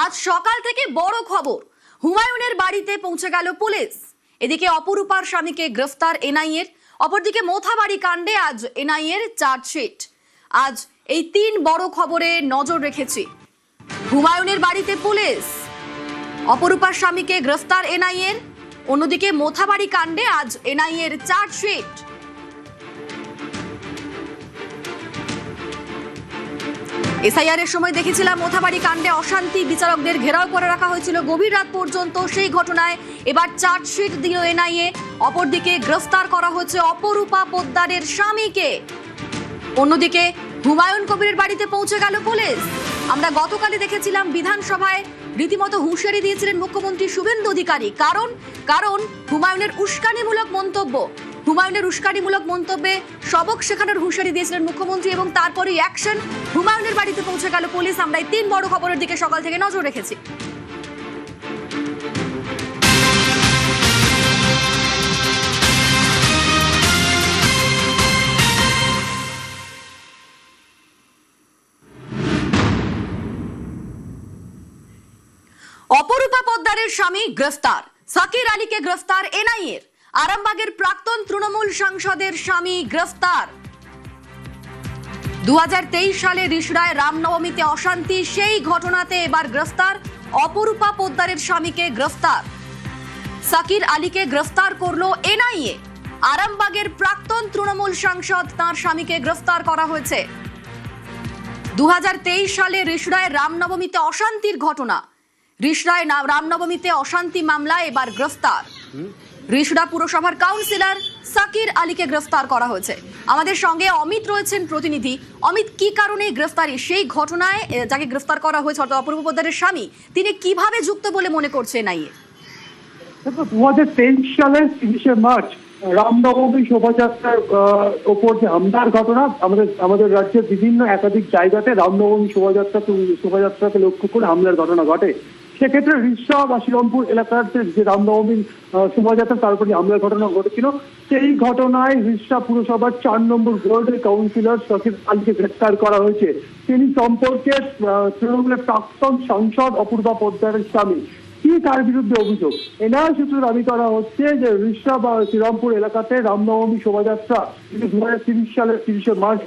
আজ সকাল থেকে বড় খবর, হুমায়ুনের বাড়িতে পৌঁছে গেল পুলিশ। এদিকে অপরূপার স্বামীকে গ্রেফতার এনআইএর, অপরদিকে মোথাবাড়ি কাণ্ডে আজ এনআইএর চার্জশিট। আজ এই তিন বড় খবরে নজর রেখেছি। হুমায়ুনের বাড়িতে পুলিশ, অপরূপার স্বামীকে গ্রেফতার এনআইএর, অন্যদিকে মোথাবাড়ি কাণ্ডে আজ এনআইএর চার্জশিট। এসআইআর এর সময় দেখেছিলাম মোথাবাড়ি কাণ্ডে অশান্তি, বিচারকদের ঘেরাও করে রাখা হয়েছিল গভীর রাত পর্যন্ত। সেই ঘটনায় এবার চার্জশিট দিল এনআইএ। অপরদিকে গ্রেফতার করা হয়েছে অপরূপা পোদ্দারের স্বামীকে। অন্যদিকে হুমায়ুন কবিরের বাড়িতে পৌঁছে গেল পুলিশ। আমরা গতকালই দেখেছিলাম বিধানসভায় রীতিমতো হুঁশিয়ারি দিয়েছিলেন মুখ্যমন্ত্রী শুভেন্দু অধিকারী, কারণ হুমায়ুনের উস্কানিমূলক মন্তব্যে সবক শেখানোর হুঁশিয়ারি দিয়েছিলেন মুখ্যমন্ত্রী, এবং তারপরেই অ্যাকশন। হুমায়ুনের বাড়িতে পৌঁছে গেল পুলিশ। আমরা এই তিন বড় খবরের দিকে সকাল থেকে নজর রেখেছি। অপরূপা পোদ্দারের স্বামী গ্রেফতার, সাকির আলীকে গ্রেফতার এনআইএর। আরামবাগের প্রাক্তন তৃণমূল সাংসদের স্বামী গ্রেফতার। 2023 সালে রিষড়ায় রামনবমীতে অশান্তি, সেই ঘটনাতে এবার গ্রেফতার অপরূপা পোদ্দারের স্বামীকে গ্রেফতার। সাকির আলীকে গ্রেফতার করলো এনআইএ। আরামবাগের প্রাক্তন তৃণমূল সাংসদ তার স্বামীকে গ্রেফতার করা হয়েছে। 2023 সালে রিষড়ায় রামনবমীতে অশান্তির ঘটনা, রিষড়ায় রামনবমীতে অশান্তি মামলায় এবার গ্রেফতার রিষড়া পুরসভার কাউন্সিলর সাকির আলীকে গ্রেফতার করা হয়েছে। আমাদের সঙ্গে অমিত রয়েছেন প্রতিনিধি। অমিত, কি কারণে গ্রেফতারি, সেই ঘটনায় যাকে গ্রেফতার করা হয়েছে অর্থাৎ অপরূপা পোদ্দারের স্বামী, তিনি কিভাবে যুক্ত বলে মনে করছে এনআইএ? 2023 সালের 30শে মার্চ রামনবমী শোভাযাত্রার ওপর যে হামলার ঘটনা, আমাদের রাজ্যের বিভিন্ন একাধিক জায়গাতে রামনবমী শোভাযাত্রাকে লক্ষ্য করে হামলার ঘটনা ঘটে। সেক্ষেত্রে রিষড়া বা শ্রীরামপুর এলাকার যে রামনবমী শোভাযাত্রা, তার উপরে হামলার ঘটনা ঘটেছিল। সেই ঘটনায় রিষড়া পুরসভার 4 নম্বর ওয়ার্ডের কাউন্সিলর সাকির আলীকে গ্রেফতার করা হয়েছে। তিনি সম্পর্কে তৃণমূলের প্রাক্তন সাংসদ অপূর্বা পোদ্দারের স্বামী। কি তার বিরুদ্ধে অভিযোগ? এনআইএ সূত্রে দাবি করা হচ্ছে যে রিষড়া বা শ্রীরামপুর এলাকাতে রামনবমী শোভাযাত্রা 2030 সালের 30শে মার্চ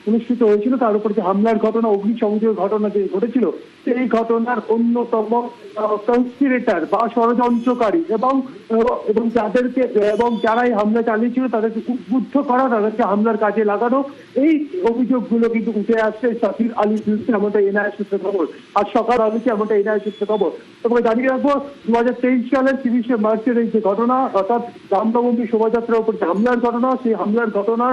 অনুষ্ঠিত হয়েছিল। তার উপর যে হামলার ঘটনা, অগ্নিসংযোগের ঘটনা যে ঘটেছিল, সেই ঘটনার অন্যতম কনস্পিরেটর বা ষড়যন্ত্রকারী এবং যারা এই হামলা চালিয়েছিল তাদেরকে উদ্বুদ্ধ করা, তাদেরকে হামলার কাজে লাগানো, এই অভিযোগগুলো কিন্তু উঠে আসছে সাকির আলীর বিরুদ্ধে, এমনটা এনআইএ সূত্রে খবর। আজ সকাল হয়েছে এমনটা এনআইএ সূত্রে খবর। তবে জানিয়ে রাখবো, 2023 সালের 30শে মার্চের এই যে ঘটনা, অর্থাৎ রামনবমী শোভাযাত্রার উপর যে হামলার ঘটনা, সেই হামলার ঘটনা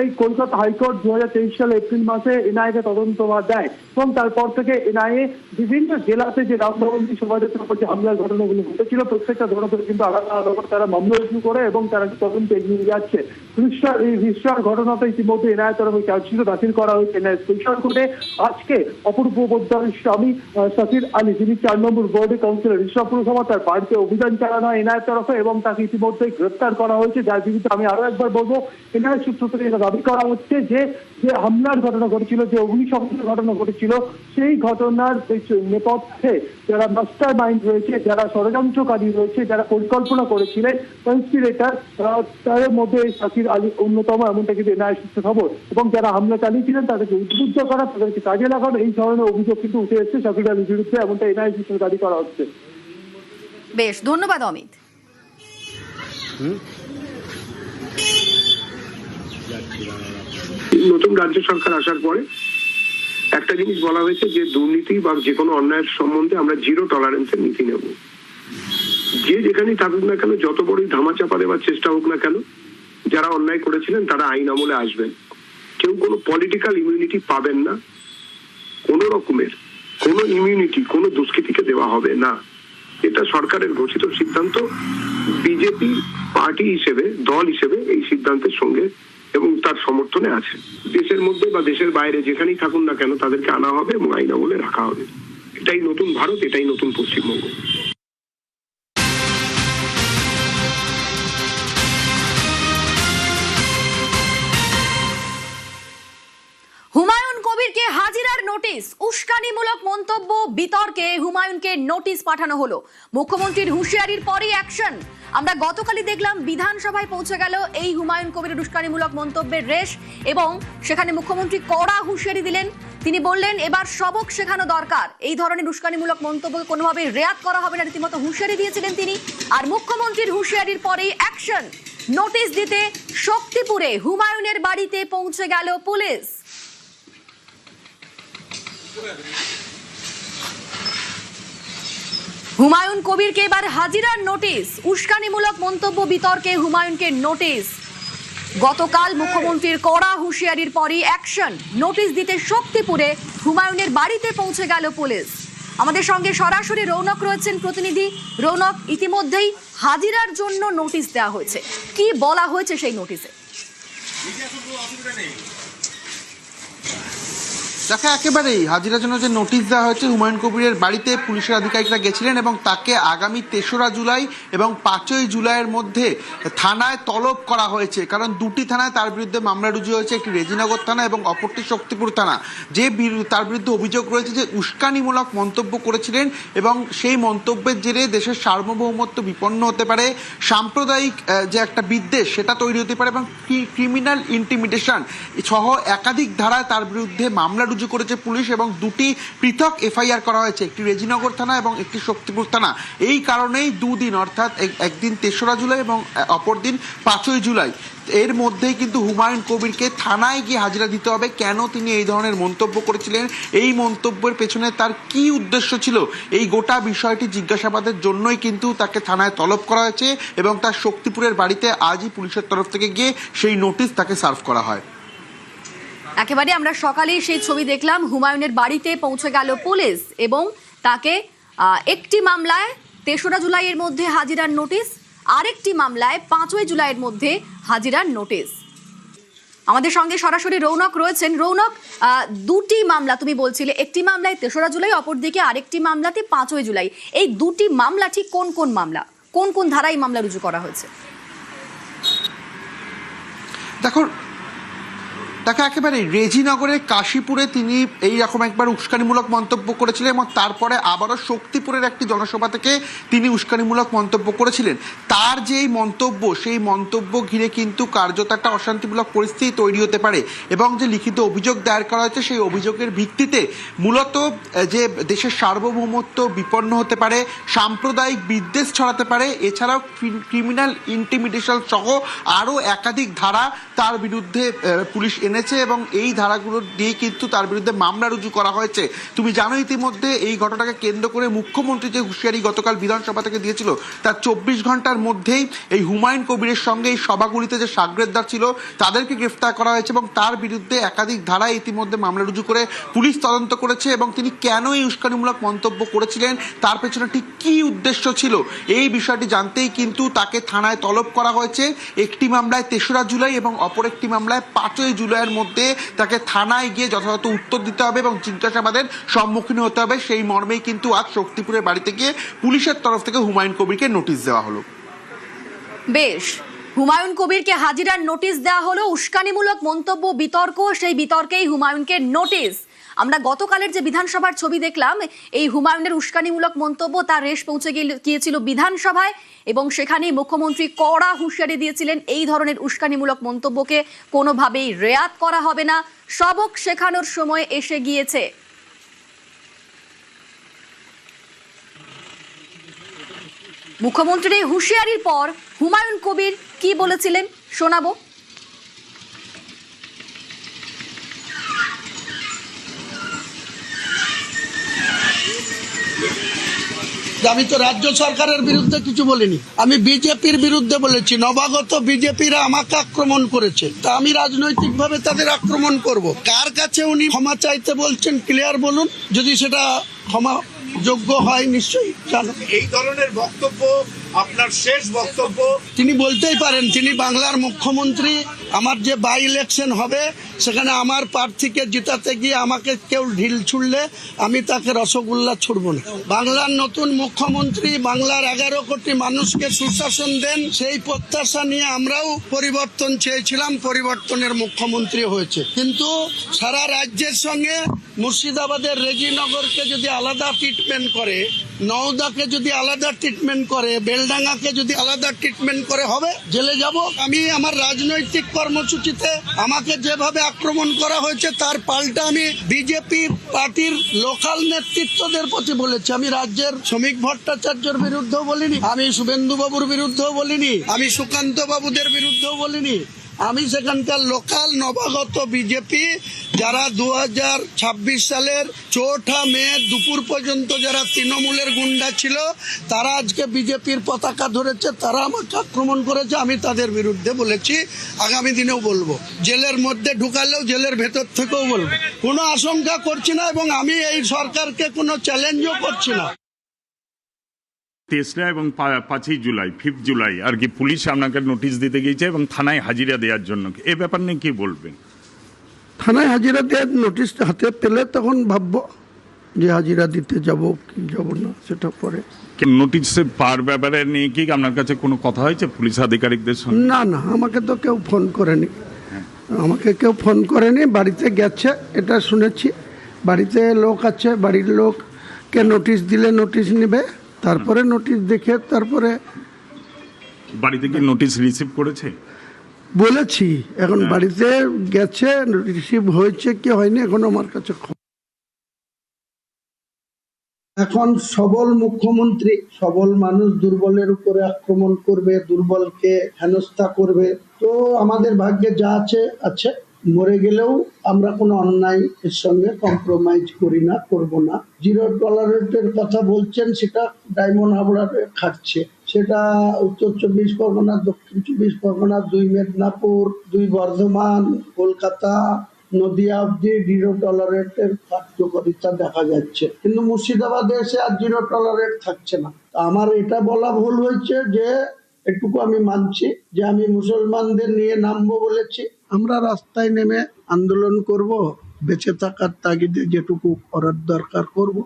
এই কলকাতা হাইকোর্ট 2023 সালে এপ্রিল মাসে এনআইএ তদন্তভার দেয়, এবং তারপর থেকে এনআইএ বিভিন্ন জেলাতে যে রামনবমী শোভাযাত্রার উপর যে হামলার ঘটনাগুলো ঘটেছিল, প্রত্যেকটা ঘটনা কিন্তু আলাদা আলাদা করে তারা মামলা রুজু করে এবং তারা তদন্ত এগিয়ে যাচ্ছে। রিষড়ার ঘটনাতে ইতিমধ্যে এনআইএ তরফে চার্জশিট দাখিল করা হয়েছে এনআইএ স্পেশাল কোর্টে। আজকে অপরূপা পোদ্দারের স্বামী সাকির আলী, যিনি 4 নম্বর ওয়ার্ডের কাউন্সিলর রিষড়া পুরসভা, তার বাড়িতে অভিযান চালানো হয় এনআইএ তরফে এবং তাকে ইতিমধ্যে গ্রেফতার করা হয়েছে। যার বিরুদ্ধে আমি আরো একবার বলবো, এনআইএ সূত্র থেকে এটা দাবি করা হচ্ছে যে হামলার ঘটনা ঘটেছিল, যে অগ্নিসংযোগের ঘটনা ঘটেছিল, সেই ঘটনার নেপথ্যে যারা মাস্টার মাইন্ড রয়েছে, যারা ষড়যন্ত্রকারী রয়েছে, যারা পরিকল্পনা করেছিলেন, কনস্পিরেটর, তাদের মধ্যে সাকির আলী অন্যতম, এমনটা কিন্তু এনআইএ সূত্রে খবর। এবং যারা হামলা চালিয়েছিলেন তাদেরকে উদ্বুদ্ধ করা, তাদেরকে কাজে লাগানো, এই ধরনের অভিযোগ কিন্তু উঠে এসেছে সাকির আলীর বিরুদ্ধে, এমনটা এনআইএ সূত্রে দাবি করা হচ্ছে। বেশ, ধন্যবাদ অমিত। নতুন রাজ্য সরকার আসার পরে একটা জিনিস বলা হয়েছে যে দুর্নীতি বা যে কোনো অন্যায়ের সম্বন্ধে আমরা 0 টলারেন্সের নীতি নেব। যে যেখানেই থাকুক না কেন, যত বড়ই ধামাচাপা দেওয়ার চেষ্টা হোক না কেন, যারা অন্যায় করেছিলেন তারা আইন আমলে আসবেন। কেউ কোনো পলিটিক্যাল ইমিউনিটি পাবেন না, কোনো রকমের কোনো ইমিউনিটি কোনো দুষ্কৃতীকে দেওয়া হবে না। এটা সরকারের ঘোষিত সিদ্ধান্ত। বিজেপি পার্টি হিসেবে, দল হিসেবে এই সিদ্ধান্তের সঙ্গে এবং তার সমর্থনে আছে। দেশের মধ্যে বা দেশের বাইরে যেখানেই থাকুন না কেন তাদেরকে আনা হবে এবং আইন আমলে রাখা হবে। এটাই নতুন ভারত, এটাই নতুন পশ্চিমবঙ্গ। হুমায়ুন কবিরকে হাজিরার নোটিশ নোটিশ, উস্কানিমূলক মন্তব্য বিতর্কে হুমায়ুনকে নোটিশ পাঠানো হলো। মুখ্যমন্ত্রীর হুঁশিয়ারির পরই অ্যাকশন। আমরা গতকালই দেখলাম বিধানসভায় পৌঁছে গেল এই হুমায়ুন কবিরের উস্কানিমূলক মন্তব্যের রেশ, এবং সেখানে মুখ্যমন্ত্রী কড়া হুঁশিয়ারি দিলেন। তিনি বললেন এবার সবক শেখানো দরকার, এই ধরনের উস্কানিমূলক মন্তব্যকে কোনোভাবে রেয়াত করা হবে না, রীতিমতো হুঁশিয়ারি দিয়েছিলেন তিনি। আর মুখ্যমন্ত্রীর হুঁশিয়ারির পরেই অ্যাকশন। নোটিশ দিতে শক্তিপুরে হুমায়ুনের বাড়িতে পৌঁছে গেল পুলিশ। হুমায়ুন কবিরকে এবার হাজিরার নোটিশ, উস্কানিমূলক মন্তব্য বিতর্কে হুমায়ুনকে নোটিশ। গতকাল মুখ্যমন্ত্রীর কড়া হুঁশিয়ারির পরই অ্যাকশন। নোটিশ দিতে শক্তিপুরে হুমায়ুনের বাড়িতে পৌঁছে গেল পুলিশ। আমাদের সঙ্গে সরাসরি রৌনক রয়েছেন প্রতিনিধি। রৌনক, ইতিমধ্যেই হাজিরার জন্য নোটিশ দেওয়া হয়েছে, কি বলা হয়েছে সেই নোটিশে? দেখা একেবারেই হাজিরার জন্য যে নোটিশ দেওয়া হয়েছে, হুমায়ুন কবিরের বাড়িতে পুলিশের আধিকারিকরা গেছিলেন এবং তাকে আগামী 3রা জুলাই এবং 5ই জুলাইয়ের মধ্যে থানায় তলব করা হয়েছে। কারণ দুটি থানায় তার বিরুদ্ধে মামলা রুজু হয়েছে, একটি রেজিনগর থানা এবং অপরটি শক্তিপুর থানা। যে তার বিরুদ্ধে অভিযোগ রয়েছে যে উস্কানিমূলক মন্তব্য করেছিলেন এবং সেই মন্তব্যের জেরে দেশের সার্বভৌমত্ব বিপন্ন হতে পারে, সাম্প্রদায়িক যে একটা বিদ্বেষ সেটা তৈরি হতে পারে এবং ক্রিমিনাল ইন্টিমিডেশন সহ একাধিক ধারায় তার বিরুদ্ধে মামলা রুজু করেছে পুলিশ এবং দুটি পৃথক এফআইআর করা হয়েছে, একটি রেজিনগর থানা এবং একটি শক্তিপুর থানা। এই কারণেই দুদিন, অর্থাৎ একদিন 3রা জুলাই এবং অপরদিন 5ই জুলাই, এর মধ্যেই কিন্তু হুমায়ুন কবিরকে থানায় গিয়ে হাজিরা দিতে হবে। কেন তিনি এই ধরনের মন্তব্য করেছিলেন, এই মন্তব্যের পেছনে তার কি উদ্দেশ্য ছিল, এই গোটা বিষয়টি জিজ্ঞাসাবাদের জন্যই কিন্তু তাকে থানায় তলব করা হয়েছে এবং তার শক্তিপুরের বাড়িতে আজই পুলিশের তরফ থেকে গিয়ে সেই নোটিশ তাকে সার্ভ করা হয়। একেবারে আমরা সকালেই সেই ছবি দেখলাম, হুমায়ুনের বাড়িতে পৌঁছে গেল পুলিশ এবং তাকে একটি মামলায় 3রা জুলাইয়ের মধ্যে হাজিরার নোটিশ, আরেকটি মামলায় 5ই জুলাইয়ের মধ্যে হাজিরার নোটিশ। আমাদের সঙ্গে সরাসরি রৌনক রয়েছেন। রৌনক, দুটি মামলা তুমি বলছিলে, একটি মামলায় 3রা জুলাই, অপরদিকে আরেকটি মামলাতে 5ই জুলাই। এই দুটি মামলা ঠিক কোন কোন মামলা, কোন কোন ধারায় মামলা রুজু করা হয়েছে? দেখো একেবারে রেজিনগরের কাশীপুরে তিনি এইরকম একবার উস্কানিমূলক মন্তব্য করেছিলেন এবং তারপরে আবারও শক্তিপুরের একটি জনসভা থেকে তিনি উস্কানিমূলক মন্তব্য করেছিলেন। তার যেই মন্তব্য, সেই মন্তব্য ঘিরে কিন্তু কার্যত একটা অশান্তিমূলক পরিস্থিতি তৈরি হতে পারে এবং যে লিখিত অভিযোগ দায়ের করা হয়েছে সেই অভিযোগের ভিত্তিতে মূলত যে দেশের সার্বভৌমত্ব বিপন্ন হতে পারে, সাম্প্রদায়িক বিদ্বেষ ছড়াতে পারে, এছাড়াও ক্রিমিনাল ইন্টিমিডেশন সহ আরও একাধিক ধারা তার বিরুদ্ধে পুলিশ এনেছে এবং এই ধারাগুলো দিয়ে কিন্তু তার বিরুদ্ধে মামলা রুজু করা হয়েছে। তুমি জানো ইতিমধ্যে এই ঘটনাকে কেন্দ্র করে মুখ্যমন্ত্রী যে হুঁশিয়ারি গতকাল বিধানসভা থেকে দিয়েছিল, তার 24 ঘন্টার মধ্যেই এই হুমায়ুন কবিরের সঙ্গে এই সভাগুলিতে যে সাগরেদদার ছিল তাদেরকে গ্রেফতার করা হয়েছে এবং তার বিরুদ্ধে একাধিক ধারায় ইতিমধ্যে মামলা রুজু করে পুলিশ তদন্ত করেছে এবং তিনি কেন এই উস্কানিমূলক মন্তব্য করেছিলেন, তার পেছনে ঠিক কী উদ্দেশ্য ছিল, এই বিষয়টি জানতেই কিন্তু তাকে থানায় তলব করা হয়েছে। একটি মামলায় 3রা জুলাই এবং অপর একটি মামলায় 5ই জুলাইয়ের মধ্যে তাকে থানায় গিয়ে যথাযথ উত্তর দিতে হবে এবং জিজ্ঞাসাবাদের সম্মুখীন হতে হবে। সেই মর্মেই কিন্তু আজ শক্তিপুরের বাড়িতে গিয়ে পুলিশের তরফ থেকে হুমায়ুন কবিরকে নোটিশ দেওয়া হলো। বেশ, হুমায়ুন কবিরকে হাজিরার নোটিশ দেওয়া হলো, উস্কানিমূলক মন্তব্য বিতর্ক, সেই বিতর্কেই হুমায়ুনকে নোটিশ। আমরা গতকালের যে বিধানসভার ছবি দেখলাম, এই হুমায়ুনের উস্কানিমূলক মন্তব্য তার রেশ পৌঁছে গিয়েছিল বিধানসভায় এবং সেখানে মুখ্যমন্ত্রী কড়া হুঁশিয়ারি দিয়েছিলেন এই ধরনের উস্কানিমূলক মন্তব্যকে কোনোভাবেই রেয়াত করা হবে না, সবক শেখানোর সময় এসে গিয়েছে। মুখ্যমন্ত্রীর এই হুঁশিয়ারির পর হুমায়ুন কবির কি বলেছিলেন শোনাবো। আমি তো রাজ্য সরকারের বিরুদ্ধে কিছু বলিনি, আমি বিজেপির বিরুদ্ধে বলেছি। নবাগত বিজেপিরা আমাকে আক্রমণ করেছে, তা আমি রাজনৈতিকভাবে তাদের আক্রমণ করব। কার কাছে উনি ক্ষমা চাইতে বলছেন ক্লিয়ার বলুন, যদি সেটা ক্ষমা যোগ্য হয় নিশ্চয়ই জানো। এই ধরনের বক্তব্য আপনার শেষ বক্তব্য। তিনি বলতেই পারেন, তিনি বাংলার মুখ্যমন্ত্রী। আমার যে বাই ইলেকশন হবে সেখানে আমার প্রার্থীকে জিতাতে গিয়ে আমাকে কেউ ঢিল ছুড়লে আমি তাকে রসগোল্লা ছুড়ব না। বাংলার নতুন মুখ্যমন্ত্রী বাংলার 11 কোটি মানুষকে সুশাসন দেন, সেই প্রত্যাশা নিয়ে আমরাও পরিবর্তন চেয়েছিলাম, পরিবর্তনের মুখ্যমন্ত্রী হয়েছে। কিন্তু সারা রাজ্যের সঙ্গে মুর্শিদাবাদের রেজিনগরকে যদি আলাদা ট্রিটমেন্ট করে, নওদাকে যদি আলাদা ট্রিটমেন্ট করে, বেলডাঙ্গাকে যদি আলাদা ট্রিটমেন্ট করে হবে? জেলে যাব? আমি আমার রাজনৈতিক কর্মসূচিতে আমাকে যেভাবে আক্রমণ করা হয়েছে তার পাল্টা আমি বিজেপি পার্টির লোকাল নেতৃত্বদের প্রতি বলেছি। আমি রাজ্যের শ্রমিক ভট্টাচার্যের বিরুদ্ধেও বলিনি, আমি শুভেন্দু বাবুর বিরুদ্ধেও বলিনি, আমি সুকান্ত বাবুদের বিরুদ্ধেও বলিনি। আমি সেখানকার লোকাল নবাগত বিজেপি যারা 2026 সালের 4 মে দুপুর পর্যন্ত যারা তৃণমূলের গুন্ডা ছিল, তারা আজকে বিজেপির পতাকা ধরেছে, তারা আমাকে আক্রমণ করেছে। আমি তাদের বিরুদ্ধে বলেছি, আগামী দিনেও বলবো। জেলের মধ্যে ঢুকালেও জেলের ভেতর থেকেও বলবো। কোনো আশঙ্কা করছি না এবং আমি এই সরকারকে কোনো চ্যালেঞ্জও করছি না। 3রা এবং 5ই জুলাই 5 জুলাই আর কি পুলিশ আপনাকে নোটিশ দিতে গিয়েছে এবং থানায় হাজিরা দেওয়ার জন্য, এ ব্যাপার নিয়ে কি বলবেন? থানায় হাজিরা দেওয়ার নোটিশ হাতে পেলে তখন ভাববো যে হাজিরা দিতে যাব কি যাব না, সেটা পরে। নোটিশ পাওয়ার ব্যাপারে নিয়ে কি আপনার কাছে কোনো কথা হয়েছে পুলিশ আধিকারিকদের সঙ্গে? না না, আমাকে তো কেউ ফোন করেনি, আমাকে কেউ ফোন করেনি। বাড়িতে গেছে এটা শুনেছি, বাড়িতে লোক আছে, বাড়ির লোককে নোটিশ দিলে নোটিশ নেবে, তারপরে নোটিশ দেখে তারপরে। বাড়িতে কি নোটিশ রিসিভ করেছে? বলেছি, এখন বাড়িতে গেছে, রিসিভ হয়েছে কি হয়নি এখন আমার কাছে। এখন সবল মুখ্যমন্ত্রী, সবল মানুষ দুর্বলের উপরে আক্রমণ করবে, দুর্বলকে হেনস্থা করবে। তো আমাদের ভাগ্যে যা আছে আছে, মরে গেলেও আমরা কোনো অন্যায় এর সঙ্গে কম্প্রোমাইজ করি না, করব না। 0 টলারেন্সের কথা বলছেন, সেটা ডায়মন্ড হাবড়াতে খাটছে, সেটা উত্তর 24 পরগনা, দক্ষিণ 24 পরগনা, 2 মেদিনীপুর, 2 বর্ধমান, কলকাতা, নদিয়া অব্দি 0 টলারেন্সের কার্যকারিতা দেখা যাচ্ছে। কিন্তু মুর্শিদাবাদে এসে আর 0 টলারেন্স থাকছে না। আমার এটা বলা ভুল হয়েছে, যে এটুকু আমি মানছি যে আমি মুসলমানদের নিয়ে নামবো বলেছি। আমরা রাস্তায় নেমে আন্দোলন করব, বেঁচে থাকার তাগিদে যেটুকু করার দরকার করব।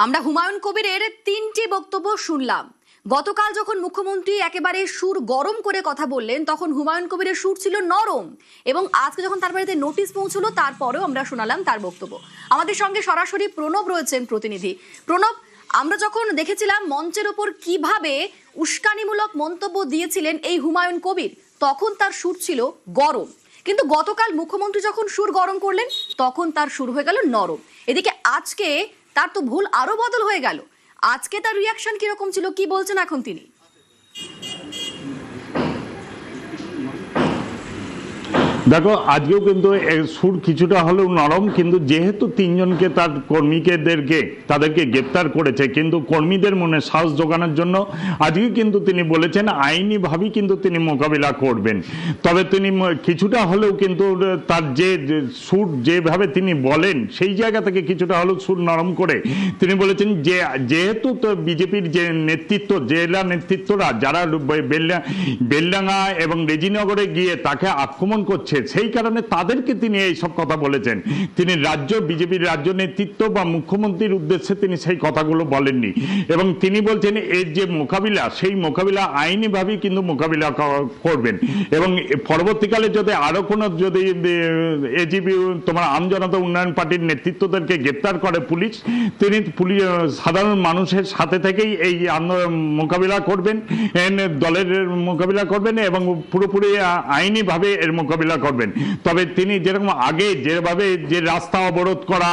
আমরা হুমায়ুন কবিরের 3টি বক্তব্য শুনলাম। গতকাল যখন মুখ্যমন্ত্রী একেবারে সুর গরম করে কথা বললেন, তখন হুমায়ুন কবিরের সুর ছিল নরম, এবং আজকে যখন তার বাড়িতে নোটিশ পৌঁছলো তারপরেও আমরা শোনালাম তার বক্তব্য। আমাদের সঙ্গে সরাসরি প্রণব রয়েছেন প্রতিনিধি। প্রণব, আমরা যখন দেখেছিলাম মঞ্চের ওপর কিভাবে উস্কানিমূলক মন্তব্য দিয়েছিলেন এই হুমায়ুন কবির, তখন তার সুর ছিল গরম, কিন্তু গতকাল মুখ্যমন্ত্রী যখন সুর গরম করলেন তখন তার সুর হয়ে গেল নরম। এদিকে আজকে তার তো ভুল আরো বদল হয়ে গেল। আজকে তার রিয়াকশন কিরকম ছিল, কি বলছেন এখন তিনি? দেখো, আজকেও কিন্তু সুর কিছুটা হলেও নরম, কিন্তু যেহেতু 3 জনকে তার কর্মীদেরকে তাদেরকে গ্রেপ্তার করেছে, কিন্তু কর্মীদের মনে সাহস জোগানোর জন্য আজকে কিন্তু তিনি বলেছেন আইনিভাবেই কিন্তু তিনি মোকাবিলা করবেন। তবে তিনি কিছুটা হলেও কিন্তু তার যে সুর যেভাবে তিনি বলেন সেই জায়গা থেকে কিছুটা হলেও সুর নরম করে তিনি বলেছেন যে যেহেতু তো বিজেপির যে নেতৃত্ব, জেলা নেতৃত্বরা যারা বেলডাঙ্গা এবং রেজিনগরে গিয়ে তাকে আক্রমণ করছে, সেই কারণে তাদেরকে তিনি এই সব কথা বলেছেন। তিনি বিজেপির রাজ্য নেতৃত্ব বা মুখ্যমন্ত্রীর উদ্দেশ্যে তিনি সেই কথাগুলো বলেননি, এবং তিনি বলছেন এর যে মোকাবিলা, সেই মোকাবিলা আইনিভাবেই কিন্তু মোকাবিলা করবেন। এবং পরবর্তীকালে যদি আরো কোনো যদি এজিবি তোমার আমজনতা উন্নয়ন পার্টির নেতৃত্বদেরকে গ্রেপ্তার করে পুলিশ, তিনি সাধারণ মানুষের সাথে থেকেই এই মোকাবিলা করবেন, দলের মোকাবিলা করবেন এবং পুরোপুরি আইনিভাবে এর মোকাবিলা করবেন। তবে তিনি যেরকম আগে যেভাবে যে রাস্তা অবরোধ করা,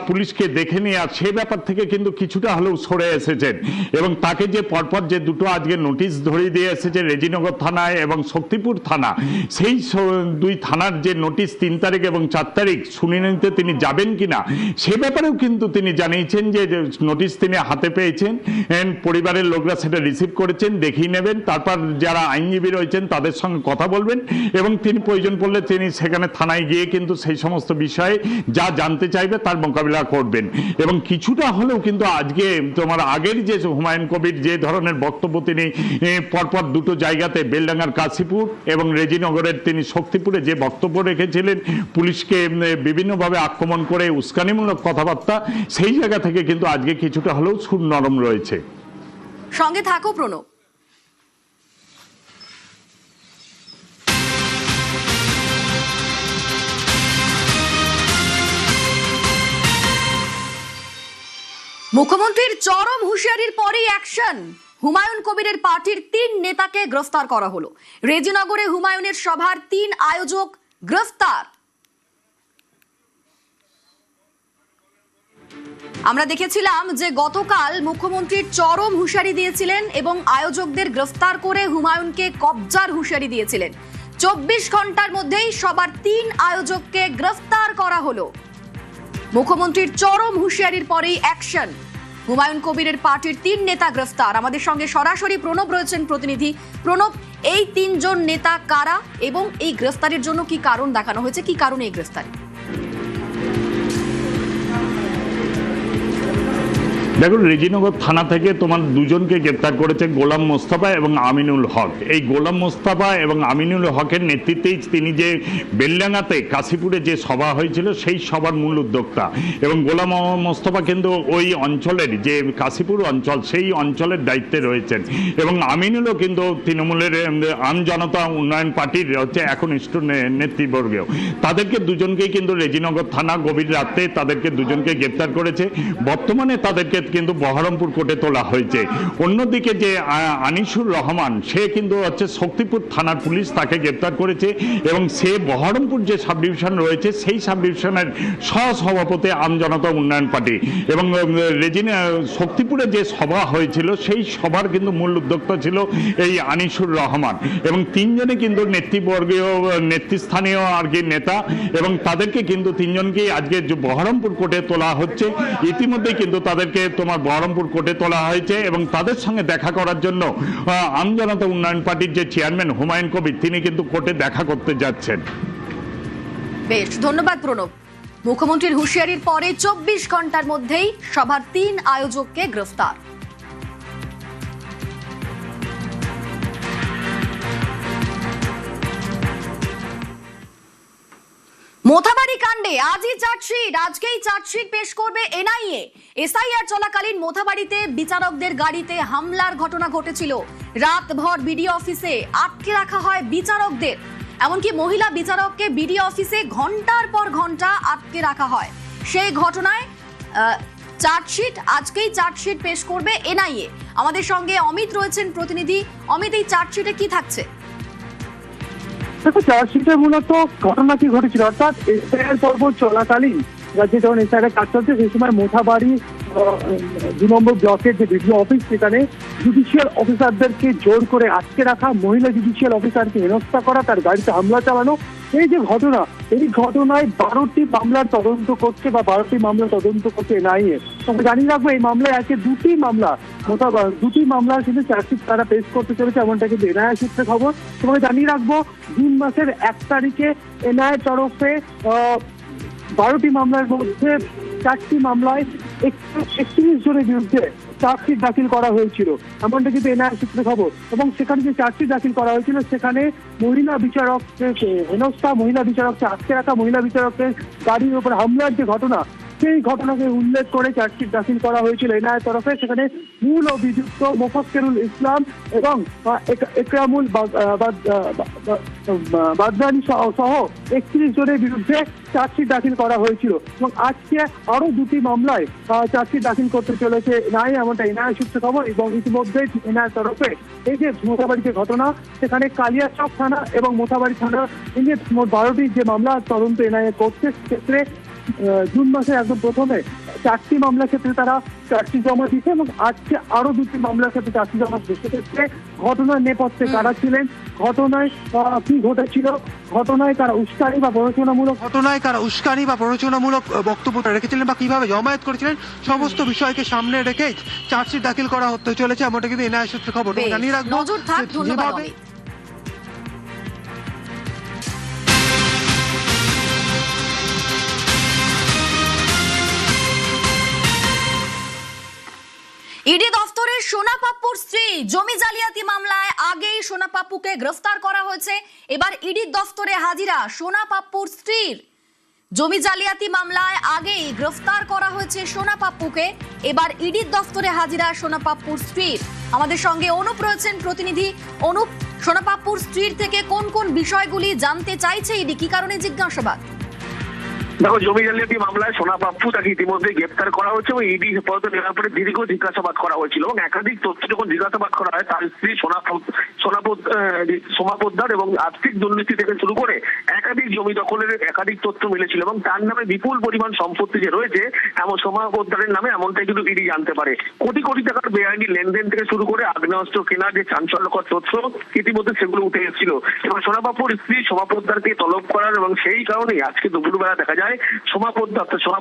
পুলিশকে দেখে নেওয়া, সে ব্যাপার থেকে কিন্তু কিছুটা হলেও সরে এসেছেন। এবং তাকে যে পরপর যে দুটো আজকে নোটিশ ধরিয়ে দিয়ে এসেছে রেজিনগর থানায় এবং শক্তিপুর থানা, সেই 2 থানার যে নোটিশ 3 তারিখ এবং 4 তারিখ শুনানিতে তিনি যাবেন কিনা সে ব্যাপারেও কিন্তু তিনি জানিয়েছেন যে নোটিশ তিনি হাতে পেয়েছেন, পরিবারের লোকরা সেটা রিসিভ করেছেন, দেখিয়ে নেবেন, তারপর যারা আইনজীবী রয়েছেন তাদের সঙ্গে কথা বলবেন, এবং তিনি প্রয়োজন পড়লে তিনি সেখানে থানায় গিয়ে কিন্তু সেই সমস্ত বিষয়ে যা জানতে চাইবে তার মোকাবিলা করবেন। এবং কিছুটা হলেও কিন্তু আজকে তোমার আগের যে হুমায়ুন কবির যে ধরনের বক্তব্য তিনি পরপর 2টো জায়গাতে বেলডাঙ্গার কাশীপুর এবং রেজিনগরের তিনি শক্তিপুরে যে বক্তব্য রেখেছিলেন, পুলিশকে বিভিন্নভাবে আক্রমণ করে উস্কানিমূলক কথাবার্তা, সেই জায়গা থেকে কিন্তু আজকে কিছুটা হলেও সুর নরম রয়েছে। সঙ্গে থাকো প্রণব। মুখ্যমন্ত্রীর চরম হুঁশিয়ারির পরেই অ্যাকশন। হুমায়ুন কবিরের পার্টির 3 নেতাকে গ্রেফতার করা হলো। রেজিনগরে হুমায়ুনের সভার 3 আয়োজক গ্রেফতার। আমরা দেখেছিলাম যে গতকাল মুখ্যমন্ত্রীর চরম হুঁশিয়ারি দিয়েছিলেন এবং আয়োজকদের গ্রেফতার করে হুমায়ুনকে কবজার হুঁশিয়ারি দিয়েছিলেন। 24 ঘন্টার মধ্যেই সবার 3 আয়োজককে গ্রেফতার করা হলো। মুখ্যমন্ত্রীর চরম হুঁশিয়ারির পরেই অ্যাকশন। হুমায়ুন কবিরের পার্টির 3 নেতা গ্রেফতার। আমাদের সঙ্গে সরাসরি প্রণব রয়েছেন প্রতিনিধি। প্রণব, এই 3 জন নেতা কারা এবং এই গ্রেফতারের জন্য কি কারণ দেখানো হয়েছে, কি কারণে এই গ্রেফতারি? দেখুন, রেজিনগর থানা থেকে তোমার 2 জনকে গ্রেপ্তার করেছে, গোলাম মোস্তফা এবং আমিনুল হক। এই গোলাম মোস্তফা এবং আমিনুল হকের নেতৃত্বেই তিনি যে বেলডাঙ্গাতে কাশীপুরে যে সভা হয়েছিল সেই সভার মূল উদ্যোক্তা। এবং গোলাম মোস্তফা কিন্তু ওই অঞ্চলের যে কাশীপুর অঞ্চল সেই অঞ্চলের দায়িত্বে রয়েছেন। এবং আমিনুলও কিন্তু তৃণমূলের আমজনতা উন্নয়ন পার্টির হচ্ছে একনিষ্ঠ নেতৃবর্গেও। তাদেরকে 2 জনকেই কিন্তু রেজিনগর থানা গভীর রাতে তাদেরকে 2 জনকে গ্রেপ্তার করেছে। বর্তমানে তাদেরকে কিন্তু বহরমপুর কোর্টে তোলা হয়েছে। অন্যদিকে যে আনিসুর রহমান, সে কিন্তু হচ্ছে শক্তিপুর থানার পুলিশ তাকে গ্রেপ্তার করেছে এবং সে বহরমপুর যে সাব ডিভিশন রয়েছে সেই সাব ডিভিশনের সহসভাপতি আমজনতা উন্নয়ন পার্টি। এবং শক্তিপুরে যে সভা হয়েছিল সেই সভার কিন্তু মূল উদ্যোক্তা ছিল এই আনিসুর রহমান। এবং 3 জনে কিন্তু নেতৃবর্গীয় নেতৃস্থানীয় আর কি নেতা, এবং তাদেরকে কিন্তু 3 জনকেই আজকে বহরমপুর কোর্টে তোলা হচ্ছে। ইতিমধ্যে কিন্তু তাদেরকে তোমার বহরমপুর কোর্টে তোলা হয়েছে এবং তাদের সঙ্গে দেখা করার জন্য আমজনতা উন্নয়ন পার্টির যে চেয়ারম্যান হুমায়ুন কবির তিনি কিন্তু কোর্টে দেখা করতে যাচ্ছেন। বেশ, ধন্যবাদ প্রণব। মুখ্যমন্ত্রীর হুঁশিয়ারির পরে 24 ঘন্টার মধ্যেই সভার 3 আয়োজককে গ্রেফতার। মোথাবাড়ি কাণ্ডে আজই চার্জশিট, আজকেই চার্জশিট পেশ করবে এনআইএ। এসআইআর চলাকালীন মোথাবাড়িতে বিচারকদের গাড়িতে হামলার ঘটনা ঘটেছিল। রাতভর বিডিও অফিসে আটকে রাখা হয় বিচারকদের। এমনকি মহিলা বিচারককে বিডিও অফিসে ঘন্টার পর ঘন্টা আটকে রাখা হয়। সেই ঘটনায় চার্জশিট, আজকেই চার্জশিট পেশ করবে এনআইএ। আমাদের সঙ্গে অমিত রয়েছেন প্রতিনিধি। অমিত, এই চার্জশিটে কি থাকছে? দেখো, চার্জশিটে মূলত ঘটনা কি ঘটেছিল, অর্থাৎ এসআইআর পর্ব চলাকালীন রাজ্যে যখন এসআইআর কাজ চলছে সেই সময় মোথাবাড়ি 2 নম্বর ব্লকের যে বিডিও অফিস, সেখানে জুডিশিয়াল অফিসারদেরকে জোর করে আটকে রাখা, মহিলা জুডিশিয়াল অফিসারকে হেনস্থা করা, তার গাড়িতে হামলা চালানো, এই যে ঘটনা, এই ঘটনায় 12টি মামলার তদন্ত করছে বা 12টি মামলা তদন্ত করছে এনআইএ। তবে জানিয়ে রাখবো, এই মামলায় আছে 2টি মামলা, দুটি মামলার কিন্তু চার্জশিট তারা পেশ করতে চলেছে, এমনটা কিন্তু এনআইএ সূত্রে খবর। তোমাকে জানিয়ে রাখবো, জুন মাসের 1 তারিখে এনআইএ তরফে 12টি মামলার মধ্যে 4টি মামলায় 31 জনের বিরুদ্ধে চার্জশিট দাখিল করা হয়েছিল, এমনটা কিন্তু এনআইএ সূত্রে খবর। এবং সেখানে যে চার্জশিট দাখিল করা হয়েছিল সেখানে মহিলা বিচারককে হেনস্থা, মহিলা বিচারককে আটকে রাখা, মহিলা বিচারকের গাড়ির উপর হামলার যে ঘটনা, সেই ঘটনাকে উল্লেখ করে চার্জশিট দাখিল করা হয়েছিল এনআইএ তরফে। সেখানে মূল অভিযুক্ত মোফাক্কেরুল ইসলাম এবং একরামুল বাদরানি সহ 31 জনের বিরুদ্ধে চার্জশিট দাখিল করা হয়েছিল। এবং আজকে আরো 2টি মামলায় চার্জশিট দাখিল করতে চলেছে এনআইএ, এমনটা এনআইএ সূত্রে খবর। এবং ইতিমধ্যে এনআইএ তরফে এই যে মোথাবাড়ি যে ঘটনা, সেখানে কালিয়াচক থানা এবং মোথাবাড়ি থানা নিয়ে মোট 12টি যে মামলা তদন্ত এনআইএ করছে, সেক্ষেত্রে জুন মাসের একদম প্রথমে 4টি মামলার ক্ষেত্রে তারা চার্জশিট জমা দিচ্ছে এবং আজকে আরো 2টি মামলার ক্ষেত্রে চার্জশিট জমা দিচ্ছে। সেক্ষেত্রে ঘটনার নেপথ্যে কারা ছিলেন, ঘটনায় কি ঘটেছিল, ঘটনায় কারা উস্কানি বা প্ররোচনামূলক বক্তব্য রেখেছিলেন বা কিভাবে জমায়েত করেছিলেন, সমস্ত বিষয়কে সামনে রেখে চার্জশিট দাখিল করা হতে চলেছে, এমনটা কিন্তু এনআইএ সূত্রে খবর। জানিয়ে রাখবো, নজর থাক। ধন্যবাদ। ইডি দফতরের সোনা পাপ্পুর স্ত্রী জমি জালিয়াতি মামলায় আগেই সোনা পাপ্পুকে গ্রেফতার করা হয়েছে। এবার ইডি দফতরে হাজিরা সোনা পাপ্পুর স্ত্রীর। জমি জালিয়াতি মামলায় আগেই গ্রেফতার করা হয়েছে সোনা পাপ্পুকে। এবার ইডি দফতরে হাজিরা সোনা পাপ্পুর স্ত্রীর। আমাদের সঙ্গে অনুপ রয়েছেন প্রতিনিধি। অনুপ, সোনা পাপ্পুর স্ত্রীর থেকে কোন কোন বিষয়গুলি জানতে চাইছে ইডি, কি কারণে জিজ্ঞাসাবাদ? দেখো, জমি জালিয়াতি মামলায় সোনা পাপ্পু তাকে ইতিমধ্যে গ্রেপ্তার করা হচ্ছে এবং ইডি হেফাজতে নেওয়ার পরে দীর্ঘ জিজ্ঞাসাবাদ করা হয়েছিল এবং একাধিক তথ্য যখন জিজ্ঞাসাবাদ করা হয় তার স্ত্রী সোমা পোদ্দার এবং আর্থিক দুর্নীতি থেকে শুরু করে একাধিক জমি দখলের একাধিক তথ্য মিলেছিল এবং তার নামে বিপুল পরিমাণ সম্পত্তি যে রয়েছে এমন সোমা পোদ্দারের নামে এমনটাই কিন্তু ইডি জানতে পারে। কোটি কোটি টাকার বেআইনি লেনদেন থেকে শুরু করে আগ্নেয়াস্ত্র কেনার যে চাঞ্চল্যকর তথ্য ইতিমধ্যে সেগুলো উঠে এসেছিল এবং সোনা পাপ্পুর স্ত্রী সোমা পোদ্দারকে তলব করার এবং সেই কারণেই আজকে দুপুরবেলা দেখা যায় সোমা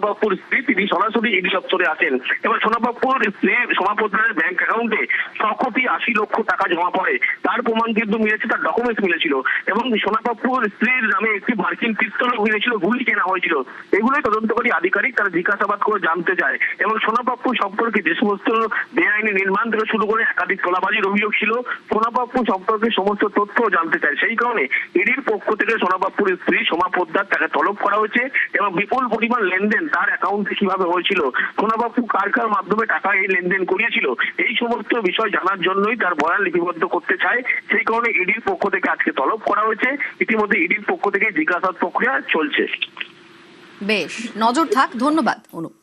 পাপ্পুর স্ত্রী তিনি সরাসরি ইডি দপ্তরে আসেন এবং সোনা পাপ্পুর স্ত্রী সোমা পোদ্দারের ব্যাংক অ্যাকাউন্টে 6.80 লক্ষ টাকা জমা পড়ে তার প্রমাণ কিন্তু মিলেছে, তার ডকুমেন্টস মিলেছিল এবং সোনা পাপ্পুর স্ত্রীর নামে একটি মার্কিন পিস্তলও মিলেছিল, গুলি কেনা হয়েছিল। এগুলোই তদন্তকারী আধিকারিক তারা জিজ্ঞাসাবাদ করে জানতে চায় এবং সোনা পাপ্পু সম্পর্কে যে সমস্ত বেআইনি নির্মাণ থেকে শুরু করে একাধিক তোলাবাজির অভিযোগ ছিল সোনা পাপ্পু সম্পর্কে সমস্ত তথ্য জানতে চায়। সেই কারণে ইডির পক্ষ থেকে সোনা পাপ্পুর স্ত্রী সোমা পোদ্দার তাকে তলব করা হয়েছে এবং বিপুল পরিমাণ লেনদেন তার অ্যাকাউন্টে কিভাবে হয়েছিল, সোনা পাপ্পু কার কার মাধ্যমে টাকা এই লেনদেন করিয়েছিল, এই সমস্ত বিষয় জানার জন্যই তার বয়ান লিপিবদ্ধ করতে চায়। সেই কারণে ইডির পক্ষ থেকে আজকে তলব করা হয়েছে। ইতিমধ্যে ইডির পক্ষ থেকে জিজ্ঞাসাবাদ প্রক্রিয়া চলছে। বেশ, নজর থাক। ধন্যবাদ অনুপ।